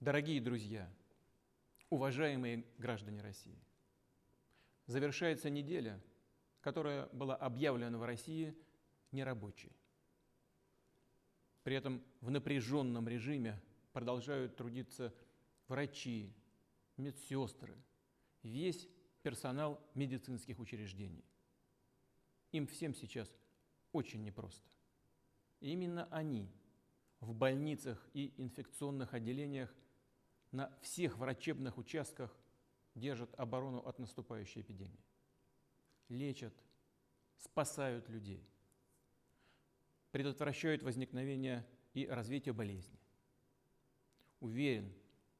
Дорогие друзья, уважаемые граждане России, завершается неделя, которая была объявлена в России нерабочей. При этом в напряженном режиме продолжают трудиться врачи, медсестры, весь персонал медицинских учреждений. Им всем сейчас очень непросто. И именно они в больницах и инфекционных отделениях на всех врачебных участках держат оборону от наступающей эпидемии. Лечат, спасают людей, предотвращают возникновение и развитие болезни. Уверен,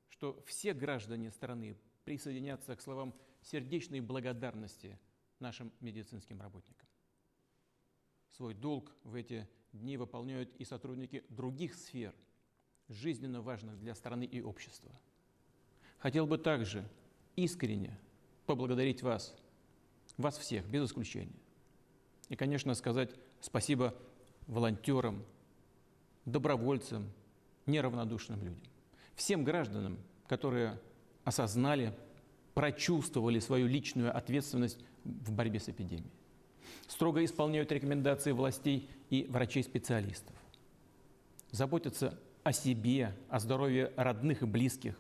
что все граждане страны присоединятся к словам сердечной благодарности нашим медицинским работникам. Свой долг в эти дни выполняют и сотрудники других сфер, жизненно важных для страны и общества. Хотел бы также искренне поблагодарить вас всех, без исключения. И, конечно, сказать спасибо волонтерам, добровольцам, неравнодушным людям. Всем гражданам, которые осознали, прочувствовали свою личную ответственность в борьбе с эпидемией. Строго исполняют рекомендации властей и врачей-специалистов. Заботятся о себе, о здоровье родных и близких,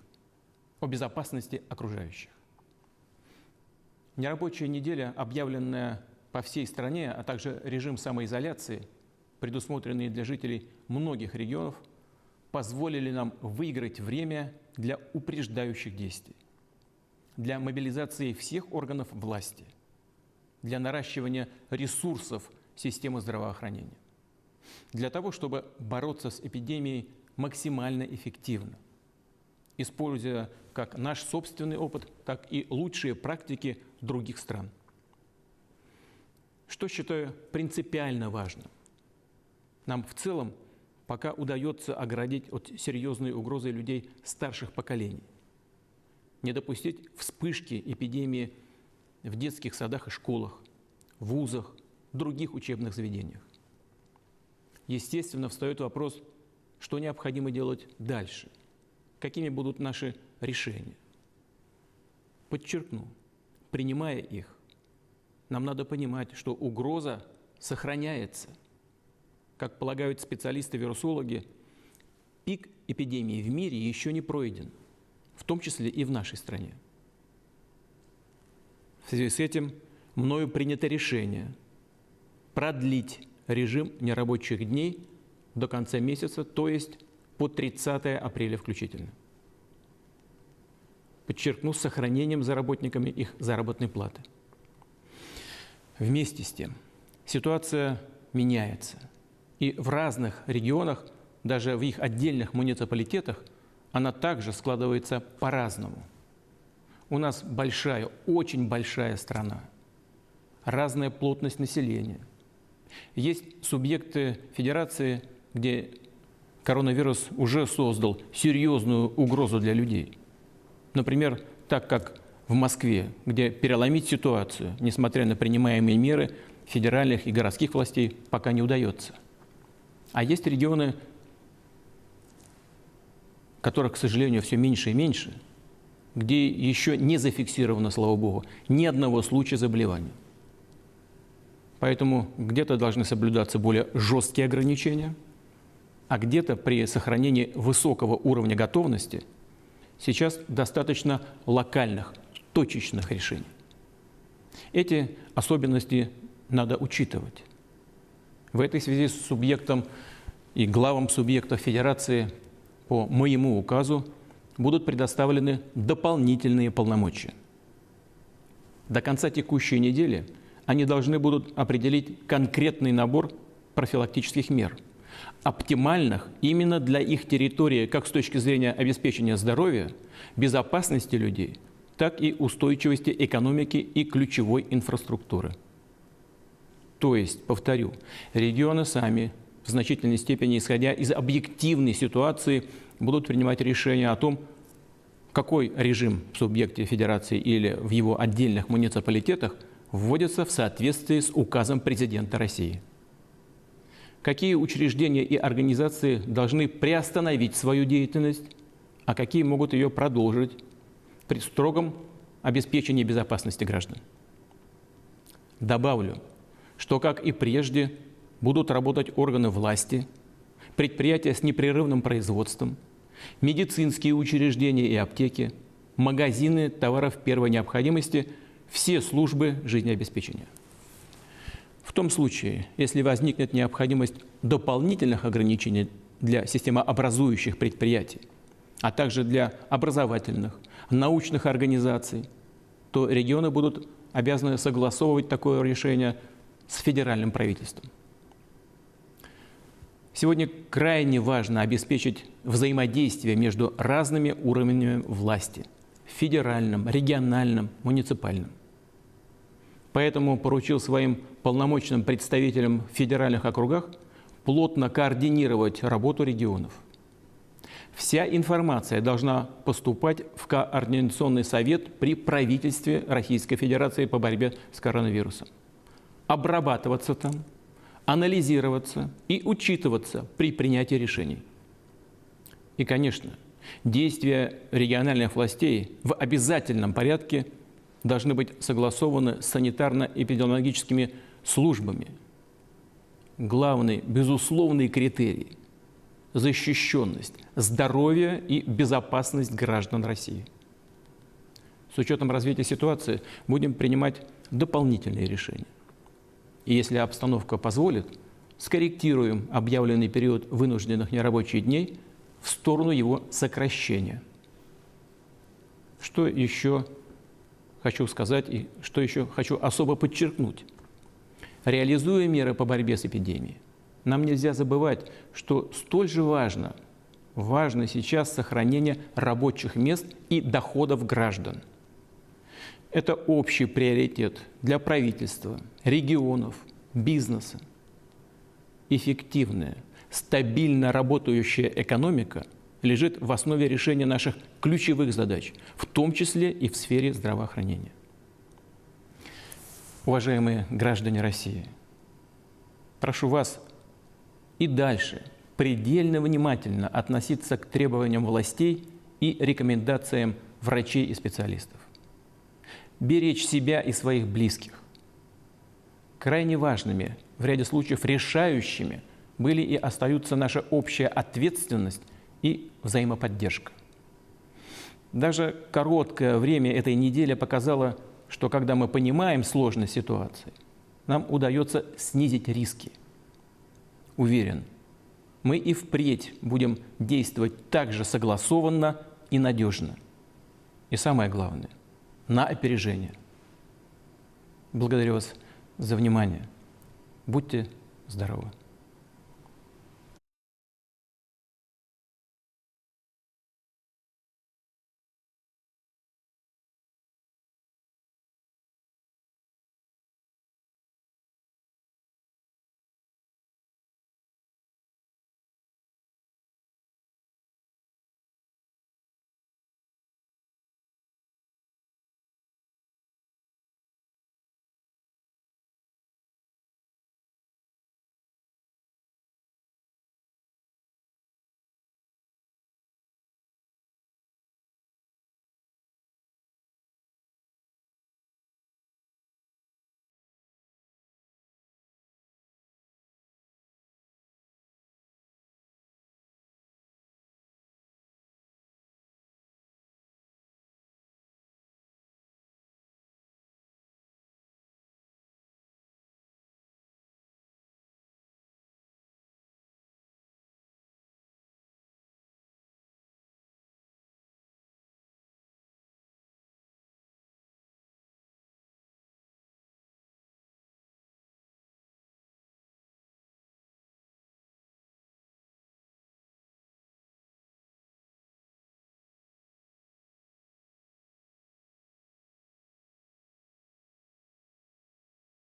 о безопасности окружающих. Нерабочая неделя, объявленная по всей стране, а также режим самоизоляции, предусмотренные для жителей многих регионов, позволили нам выиграть время для упреждающих действий, для мобилизации всех органов власти, для наращивания ресурсов системы здравоохранения, для того, чтобы бороться с эпидемией максимально эффективно, используя как наш собственный опыт, так и лучшие практики других стран. Что считаю принципиально важным? Нам в целом пока удается оградить от серьезной угрозы людей старших поколений, не допустить вспышки эпидемии в детских садах и школах, вузах, других учебных заведениях. Естественно, встает вопрос, что необходимо делать дальше, какими будут наши решения. Подчеркну, принимая их, нам надо понимать, что угроза сохраняется. Как полагают специалисты-вирусологи, пик эпидемии в мире еще не пройден, в том числе и в нашей стране. В связи с этим мною принято решение продлить режим нерабочих дней до конца месяца, то есть по 30 апреля включительно. Подчеркну, с сохранением за работниками их заработной платы. Вместе с тем, ситуация меняется. И в разных регионах, даже в их отдельных муниципалитетах, она также складывается по-разному. У нас большая, очень большая страна, разная плотность населения. Есть субъекты федерации, где коронавирус уже создал серьезную угрозу для людей. Например, так как в Москве, где переломить ситуацию, несмотря на принимаемые меры федеральных и городских властей, пока не удается. А есть регионы, которых, к сожалению, все меньше и меньше, где еще не зафиксировано, слава богу, ни одного случая заболевания. Поэтому где-то должны соблюдаться более жесткие ограничения, а где-то при сохранении высокого уровня готовности сейчас достаточно локальных, точечных решений. Эти особенности надо учитывать. В этой связи с субъектом и главам субъектов Федерации по моему указу будут предоставлены дополнительные полномочия. До конца текущей недели они должны будут определить конкретный набор профилактических мер, оптимальных именно для их территории, как с точки зрения обеспечения здоровья, безопасности людей, так и устойчивости экономики и ключевой инфраструктуры. То есть, повторю, регионы сами, в значительной степени исходя из объективной ситуации, будут принимать решения о том, какой режим в субъекте федерации или в его отдельных муниципалитетах вводится в соответствии с указом президента России. Какие учреждения и организации должны приостановить свою деятельность, а какие могут ее продолжить при строгом обеспечении безопасности граждан. Добавлю, что, как и прежде, будут работать органы власти, предприятия с непрерывным производством, медицинские учреждения и аптеки, магазины товаров первой необходимости, все службы жизнеобеспечения. В том случае, если возникнет необходимость дополнительных ограничений для системообразующих предприятий, а также для образовательных, научных организаций, то регионы будут обязаны согласовывать такое решение с федеральным правительством. Сегодня крайне важно обеспечить взаимодействие между разными уровнями власти – федеральным, региональным, муниципальным. Поэтому поручил своим полномочным представителям в федеральных округах плотно координировать работу регионов. Вся информация должна поступать в Координационный совет при правительстве Российской Федерации по борьбе с коронавирусом, обрабатываться там, анализироваться и учитываться при принятии решений. И, конечно, действия региональных властей в обязательном порядке должны быть согласованы с санитарно-эпидемиологическими службами. Главный, безусловный критерий – защищенность, здоровье и безопасность граждан России. С учетом развития ситуации будем принимать дополнительные решения. И если обстановка позволит, скорректируем объявленный период вынужденных нерабочих дней в сторону его сокращения. Что еще хочу сказать и что еще хочу особо подчеркнуть? Реализуя меры по борьбе с эпидемией, нам нельзя забывать, что столь же важно сейчас сохранение рабочих мест и доходов граждан. Это общий приоритет для правительства, регионов, бизнеса. Эффективная, стабильно работающая экономика лежит в основе решения наших ключевых задач, в том числе и в сфере здравоохранения. Уважаемые граждане России, прошу вас и дальше предельно внимательно относиться к требованиям властей и рекомендациям врачей и специалистов. Беречь себя и своих близких. Крайне важными, в ряде случаев решающими, были и остаются наша общая ответственность и взаимоподдержка. Даже короткое время этой недели показало, что когда мы понимаем сложность ситуации, нам удается снизить риски. Уверен, мы и впредь будем действовать так же согласованно и надежно. И самое главное – на опережение. Благодарю вас за внимание. Будьте здоровы.